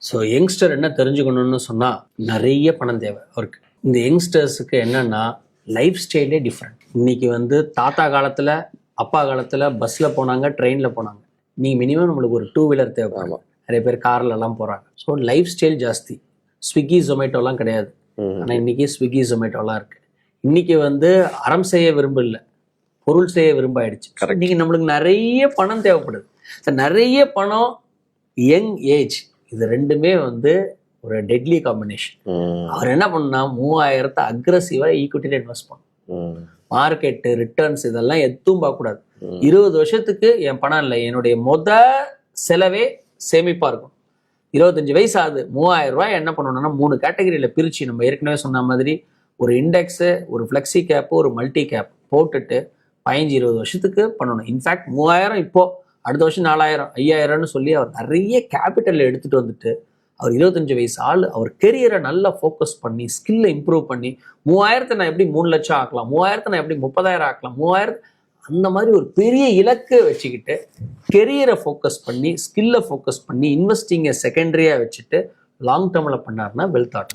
So youngster என்ன தெரிஞ்சுக்கணும்னு சொன்னால் நிறைய பணம் தேவை அவருக்கு. இந்த யங்ஸ்டர்ஸுக்கு என்னென்னா லைஃப் ஸ்டைலே டிஃப்ரெண்ட். இன்னைக்கு வந்து தாத்தா காலத்தில் அப்பா காலத்தில் பஸ்ஸில் போனாங்க, ட்ரெயினில் போனாங்க. நீங்கள் மினிமம் நம்மளுக்கு ஒரு 2 வீலர் தேவைப்படும். நிறைய பேர் கார்லலாம் போகிறாங்க. ஸோ லைஃப் ஸ்டைல் ஜாஸ்தி. ஸ்விக்கி ஜொமேட்டோலாம் கிடையாது. ஆனால் இன்றைக்கி ஸ்விக்கி ஜொமேட்டோலாம் இருக்குது. இன்றைக்கி வந்து அறம் செய்ய விரும்பல, பொருள் செய்ய விரும்பாயிடுச்சு. இன்றைக்கி நம்மளுக்கு நிறைய பணம் தேவைப்படுது. நிறைய பணம், யங் ஏஜ், இது ரெண்டுமே வந்து ஒரு டெட்லி காம்பினேஷன். அவர் என்ன பண்ணா 3000 அக்ரஸிவா ஈக்விட்டியில இன்வெஸ்ட் பண்ணும். மார்க்கெட்டு ரிட்டர்ன்ஸ் இதெல்லாம் எதுவும் பார்க்கக்கூடாது. 20 வருஷத்துக்கு என் பணம் இல்லை, என்னுடைய செலவே சேமிப்பா இருக்கும். 25 வயசு ஆகுது, 3000 ரூபாய் என்ன பண்ணணும்னா 3 கேட்டகரியில பிரிச்சு, நம்ம ஏற்கனவே சொன்ன மாதிரி ஒரு இண்டெக்ஸு, ஒரு ஃப்ளெக்ஸி கேப்பு, ஒரு மல்டி கேப் போட்டுட்டு 15-20 வருஷத்துக்கு பண்ணணும். இன்ஃபேக்ட் 3000 இப்போ, அடுத்த வருஷம் 4000 5000ன்னு சொல்லி அவர் நிறைய கேபிட்டல் எடுத்துட்டு வந்துட்டு, அவர் 25 வயசு ஆள், அவர் கெரியரை நல்லா ஃபோக்கஸ் பண்ணி ஸ்கில்லை இம்ப்ரூவ் பண்ணி 3000 நான் எப்படி 3 லட்சம் ஆக்கலாம், 3000 நான் எப்படி 30,000 ஆக்கலாம், 3000 அந்த மாதிரி ஒரு பெரிய இலக்கு வச்சுக்கிட்டு கெரியரை ஃபோக்கஸ் பண்ணி ஸ்கில்லை ஃபோக்கஸ் பண்ணி இன்வெஸ்டிங்கை செகண்டரியாக வச்சுட்டு லாங் டேர்மில் பண்ணாருன்னா வெல்த் ஆட்டம்.